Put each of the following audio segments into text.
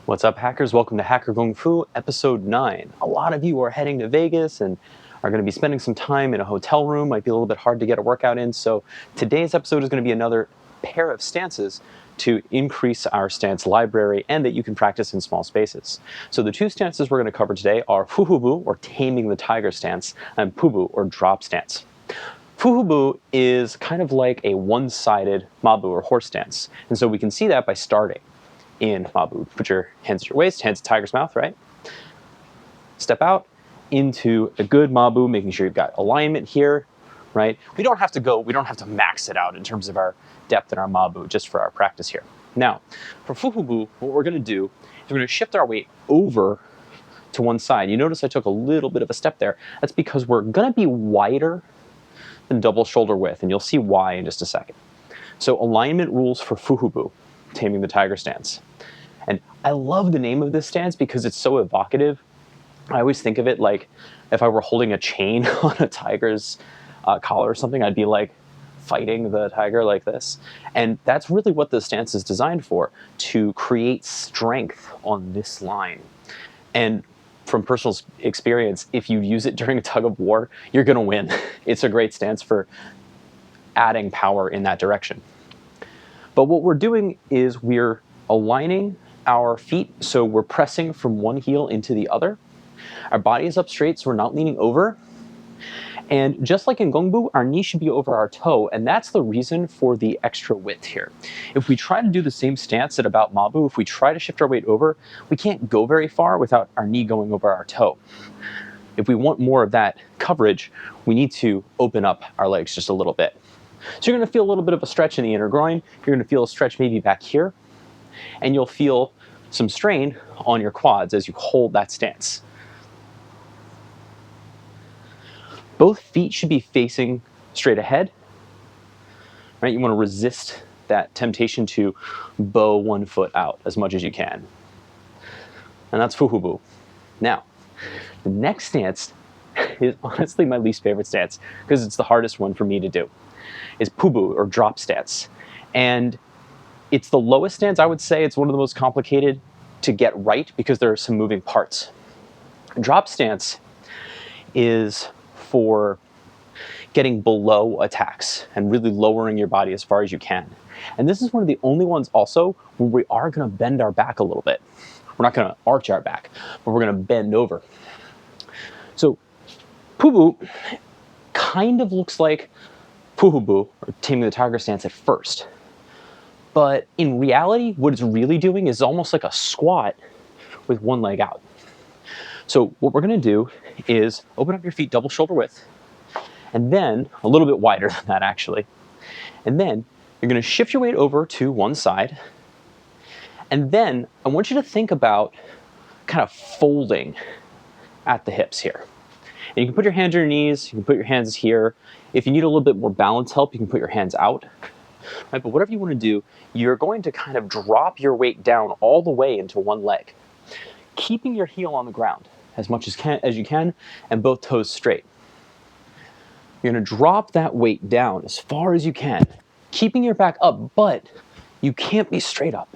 What's up, hackers? Welcome to Hacker Kung Fu, episode 9. A lot of you are heading to Vegas and are going to be spending some time in a hotel room. Might be a little bit hard to get a workout in, so today's episode is going to be another pair of stances to increase our stance library and that you can practice in small spaces. So the two stances we're going to cover today are Fuhubu, or taming the tiger stance, and Pubu, or drop stance. Fuhubu is kind of like a one-sided Mabu, or horse stance, and so we can see that by starting in Mabu. Put your hands at your waist, hands at tiger's mouth, right? Step out into a good Mabu, making sure you've got alignment here, right? We don't have to max it out in terms of our depth in our Mabu, just for our practice here. Now, for Fuhubu, what we're gonna do is we're gonna shift our weight over to one side. You notice I took a little bit of a step there. That's because we're gonna be wider than double shoulder width, and you'll see why in just a second. So alignment rules for Fuhubu, taming the tiger stance. And I love the name of this stance because it's so evocative. I always think of it like if I were holding a chain on a tiger's collar or something, I'd be like fighting the tiger like this. And that's really what the stance is designed for, to create strength on this line. And from personal experience, if you use it during a tug of war, you're gonna win. It's a great stance for adding power in that direction. But what we're doing is we're aligning our feet, so we're pressing from one heel into the other. Our body is up straight, so we're not leaning over. And just like in Gongbu, our knee should be over our toe, and that's the reason for the extra width here. If we try to do the same stance at about Mabu, if we try to shift our weight over, we can't go very far without our knee going over our toe. If we want more of that coverage, we need to open up our legs just a little bit. So you're going to feel a little bit of a stretch in the inner groin. You're going to feel a stretch maybe back here, and you'll feel some strain on your quads as you hold that stance. Both feet should be facing straight ahead, right? You want to resist that temptation to bow one foot out as much as you can. And that's Fuhubu. Now, the next stance is honestly my least favorite stance because it's the hardest one for me to do, is Pubu, or drop stance. And it's the lowest stance. I would say it's one of the most complicated to get right because there are some moving parts. Drop stance is for getting below attacks and really lowering your body as far as you can. And this is one of the only ones also where we are going to bend our back a little bit. We're not going to arch our back, but we're going to bend over. So Pubu kind of looks like Fuhubu, or taming the tiger stance, at first. But in reality, what it's really doing is almost like a squat with one leg out. So what we're going to do is open up your feet double shoulder width, and then a little bit wider than that actually. And then you're going to shift your weight over to one side. And then I want you to think about kind of folding at the hips here. And you can put your hands on your knees, you can put your hands here. If you need a little bit more balance help, you can put your hands out. Right, but whatever you want to do, you're going to kind of drop your weight down all the way into one leg, keeping your heel on the ground as much as you can, and both toes straight. You're going to drop that weight down as far as you can, keeping your back up, but you can't be straight up.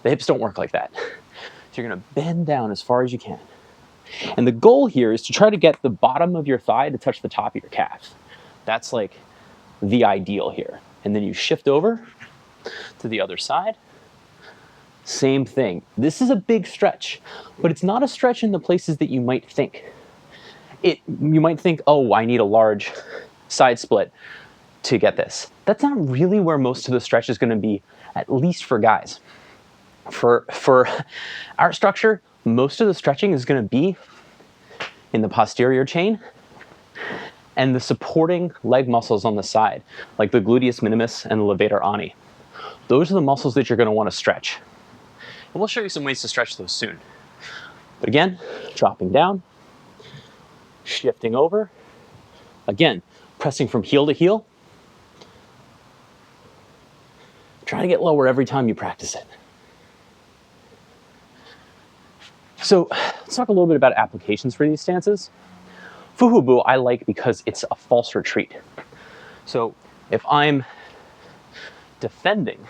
The hips don't work like that. So you're going to bend down as far as you can. And the goal here is to try to get the bottom of your thigh to touch the top of your calf. That's like the ideal here. And then you shift over to the other side. Same thing. This is a big stretch, but it's not a stretch in the places that you might think. You might think, oh, I need a large side split to get this. That's not really where most of the stretch is going to be, at least for guys. For our structure, most of the stretching is going to be in the posterior chain and the supporting leg muscles on the side, like the gluteus minimus and the levator ani. Those are the muscles that you're going to want to stretch. And we'll show you some ways to stretch those soon. But again, dropping down, shifting over, again, pressing from heel to heel. Try to get lower every time you practice it. So let's talk a little bit about applications for these stances. Fuhubu I like because it's a false retreat. So if I'm defending,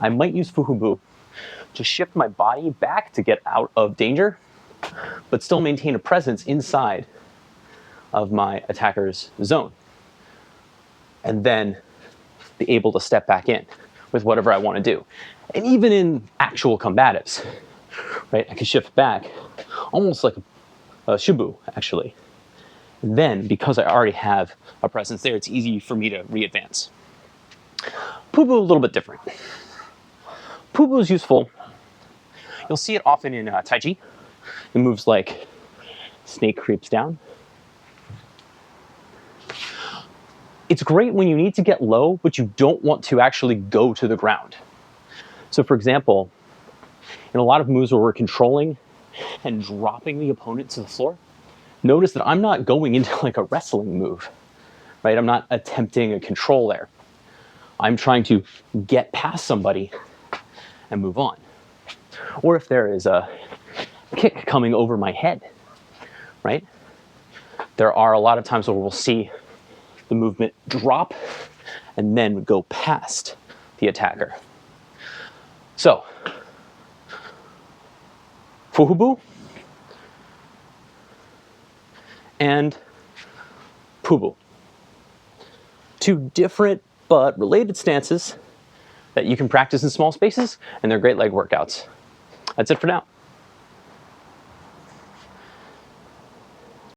I might use Fuhubu to shift my body back to get out of danger, but still maintain a presence inside of my attacker's zone. And then be able to step back in with whatever I want to do. And even in actual combatives, right, I can shift back almost like a Shibu, actually. And then, because I already have a presence there, it's easy for me to re-advance. Pubu a little bit different. Pubu is useful. You'll see it often in Tai Chi. It moves like snake creeps down. It's great when you need to get low, but you don't want to actually go to the ground. So for example, in a lot of moves where we're controlling and dropping the opponent to the floor, notice that I'm not going into like a wrestling move, right? I'm not attempting a control there. I'm trying to get past somebody and move on. Or if there is a kick coming over my head, right? There are a lot of times where we'll see the movement drop and then go past the attacker. So, Fuhubu and Pubu. Two different but related stances that you can practice in small spaces, and they're great leg workouts. That's it for now.